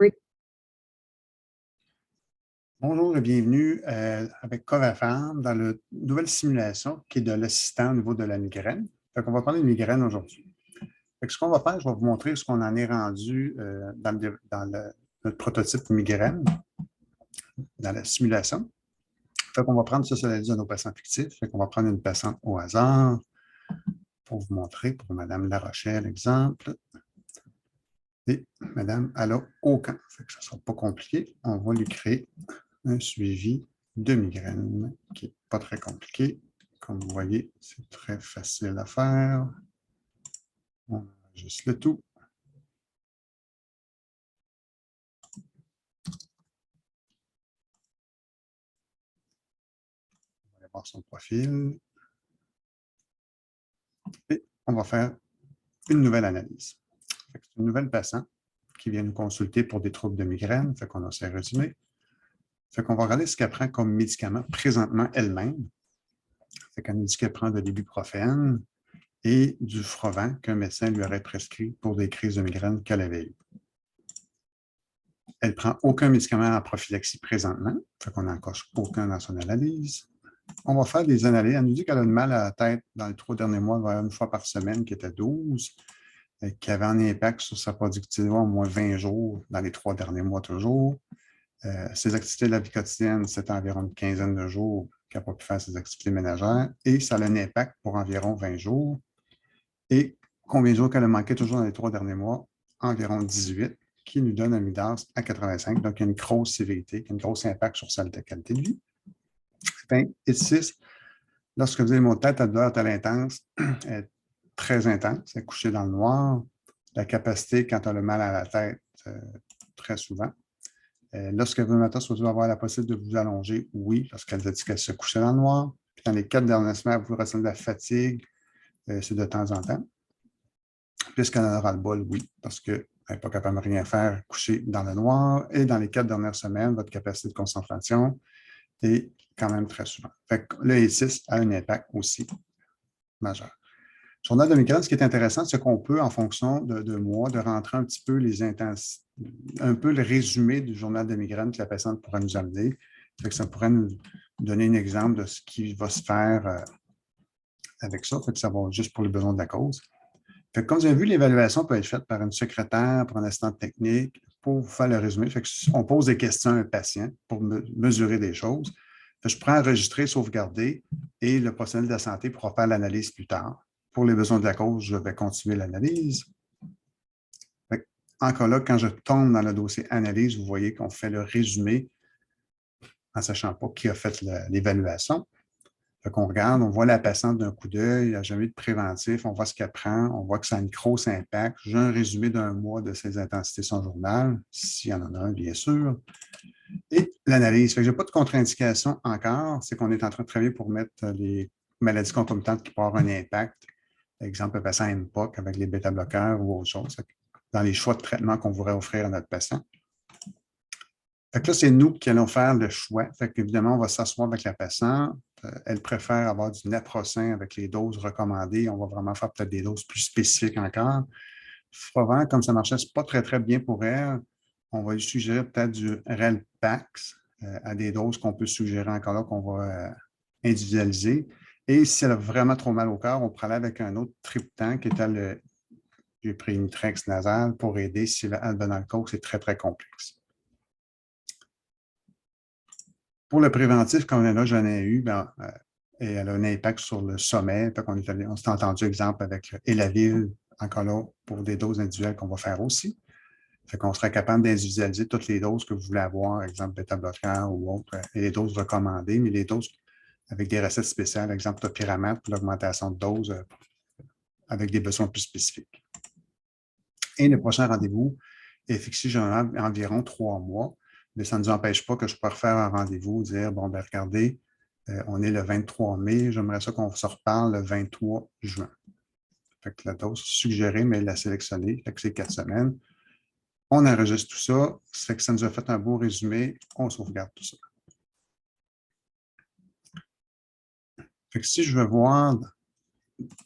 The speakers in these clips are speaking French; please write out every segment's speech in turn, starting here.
Oui. Bonjour et bienvenue avec Covafarm dans la nouvelle simulation qui est de l'assistant au niveau de la migraine. On va parler de migraine aujourd'hui. Ce qu'on va faire, je vais vous montrer ce qu'on en est rendu notre prototype migraine dans la simulation. On va prendre ça sur la liste de nos patients fictifs. On va prendre une patiente au hasard pour vous montrer, pour Mme Larochelle, exemple. Et Mme, elle n'a aucun. Ça ne sera pas compliqué. On va lui créer un suivi de migraine qui n'est pas très compliqué. Comme vous voyez, c'est très facile à faire. On enregistre le tout. On va aller voir son profil. Et on va faire une nouvelle analyse. C'est une nouvelle patiente qui vient nous consulter pour des troubles de migraine. Fait qu'on a ses résumés. Fait qu'on va regarder ce qu'elle prend comme médicament présentement elle-même. Fait qu'elle nous dit qu'elle prend de l'ibuprofène et du Frovan qu'un médecin lui aurait prescrit pour des crises de migraine qu'elle avait eues. Elle ne prend aucun médicament en prophylaxie présentement, fait qu'on n'en coche aucun dans son analyse. On va faire des analyses. Elle nous dit qu'elle a mal à la tête dans les 3 derniers mois, une fois par semaine, qui était 12, qui avait un impact sur sa productivité au moins 20 jours dans les 3 derniers mois toujours. Ses activités de la vie quotidienne, c'était environ une quinzaine de jours qu'elle n'a pas pu faire ses activités ménagères et ça a un impact pour environ 20 jours. Et combien de jours qu'elle a manqué toujours dans les 3 derniers mois? Environ 18, qui nous donne un MIDAS à 85. Donc, il y a une grosse sévérité, un gros impact sur sa qualité de vie. Et 6, lorsque vous avez mon tête à douleur à l'intense, elle est très intense, elle est couchée dans le noir. La capacité, quand elle a mal à la tête, très souvent. Lorsque vous matin, vous avoir la possibilité de vous allonger, oui, parce qu'elle a dit qu'elle se couchait dans le noir. Puis dans les 4 dernières semaines, vous ressentez de la fatigue, c'est de temps en temps. Puisqu'elle en aura le bol, oui, parce qu'elle n'est pas capable de rien faire, coucher dans le noir. Et dans les 4 dernières semaines, votre capacité de concentration est quand même très souvent. Fait que le E6 a un impact aussi majeur. Journal de migraine, ce qui est intéressant, c'est qu'on peut, en fonction de mois, de rentrer un petit peu les intensités, un peu le résumé du journal de migraine que la patiente pourra nous amener. Fait que ça pourrait nous donner un exemple de ce qui va se faire avec ça. Fait que ça va juste pour les besoins de la cause. Fait que comme vous avez vu, l'évaluation peut être faite par une secrétaire, par un assistant technique, pour vous faire le résumé. Fait que on pose des questions à un patient pour mesurer des choses. Fait que je prends enregistrer, sauvegarder, et le professionnel de la santé pourra faire l'analyse plus tard. Pour les besoins de la cause, je vais continuer l'analyse. Encore là, quand je tombe dans le dossier analyse, vous voyez qu'on fait le résumé en ne sachant pas qui a fait l'évaluation. Fait qu'on regarde, on voit la patiente d'un coup d'œil, il n'y a jamais eu de préventif, on voit ce qu'elle prend, on voit que ça a un gros impact. J'ai un résumé d'un mois de ses intensités son journal, s'il y en a un, bien sûr. Et l'analyse. Je n'ai pas de contre-indication encore, c'est qu'on est en train de travailler pour mettre les maladies concomitantes qui peuvent avoir un impact. Par exemple, un patient MPOC avec les bêta-bloqueurs ou autre chose, dans les choix de traitement qu'on voudrait offrir à notre patient. Fait que là, c'est nous qui allons faire le choix. Fait qu'évidemment, on va s'asseoir avec la patiente. Elle préfère avoir du naproxen avec les doses recommandées. On va vraiment faire peut-être des doses plus spécifiques encore. Frovan, comme ça marchait, ce n'est pas très, très bien pour elle. On va lui suggérer peut-être du Relpax à des doses qu'on peut suggérer encore là, qu'on va individualiser. Et si elle a vraiment trop mal au cœur, on pourra aller avec un autre triptan qui était le j'ai pris une Trex nasale pour aider si l'albanalcoque, c'est très, très complexe. Pour le préventif, comme là, j'en ai eu, et elle a un impact sur le sommeil. On s'est entendu, exemple, avec Elavil, encore là, pour des doses individuelles qu'on va faire aussi. Fait qu'on serait capable d'individualiser toutes les doses que vous voulez avoir, exemple, bêta-bloqueur ou autre, et les doses recommandées, mais les doses avec des recettes spéciales, exemple, topiramate pour l'augmentation de doses avec des besoins plus spécifiques. Et le prochain rendez-vous est fixé environ 3 mois. Mais ça ne nous empêche pas que je peux refaire un rendez-vous, dire, bon, ben regardez, on est le 23 mai, j'aimerais ça qu'on se reparle le 23 juin. Fait que la dose suggérée, mais la sélectionnée, fait que c'est 4 semaines. On enregistre tout ça, fait que ça nous a fait un beau résumé, on sauvegarde tout ça. Fait que si je veux voir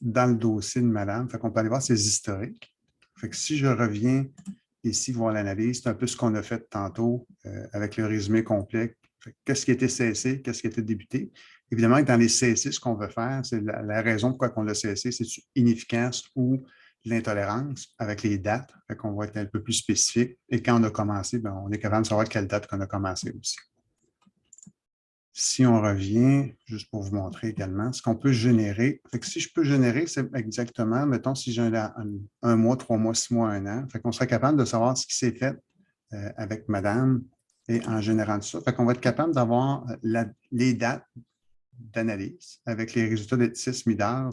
dans le dossier de madame, fait qu'on peut aller voir ses historiques. Fait que si je reviens ici, voir l'analyse. C'est un peu ce qu'on a fait tantôt avec le résumé complet. Qu'est-ce qui a été cessé, qu'est-ce qui a été débuté. Évidemment, dans les cessés, ce qu'on veut faire, c'est la raison pourquoi on l'a cessé, c'est inefficace ou l'intolérance avec les dates. Fait qu'on va être un peu plus spécifique. Et quand on a commencé, bien, on est capable de savoir quelle date qu'on a commencé aussi. Si on revient, juste pour vous montrer également, ce qu'on peut générer. Fait que si je peux générer, c'est exactement, mettons, si j'ai un mois, 3 mois, 6 mois, 1 an, fait qu'on serait capable de savoir ce qui s'est fait avec madame et en générant tout ça. Fait qu'on va être capable d'avoir les dates d'analyse avec les résultats de 6 midars.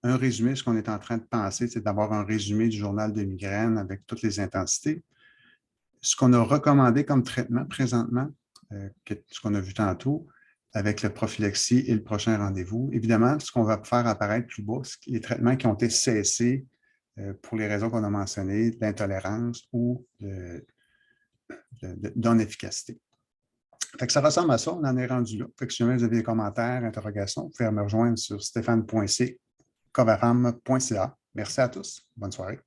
Un résumé, ce qu'on est en train de penser, c'est d'avoir un résumé du journal de migraine avec toutes les intensités. Ce qu'on a recommandé comme traitement présentement, ce qu'on a vu tantôt, avec le prophylaxie et le prochain rendez-vous. Évidemment, ce qu'on va faire apparaître plus bas, c'est les traitements qui ont été cessés pour les raisons qu'on a mentionnées, l'intolérance ou non-efficacité. Fait que ça ressemble à ça, on en est rendu là. Fait que si jamais vous avez des commentaires, interrogations, vous pouvez me rejoindre sur stéphane.c, coveram.ca. Merci à tous. Bonne soirée.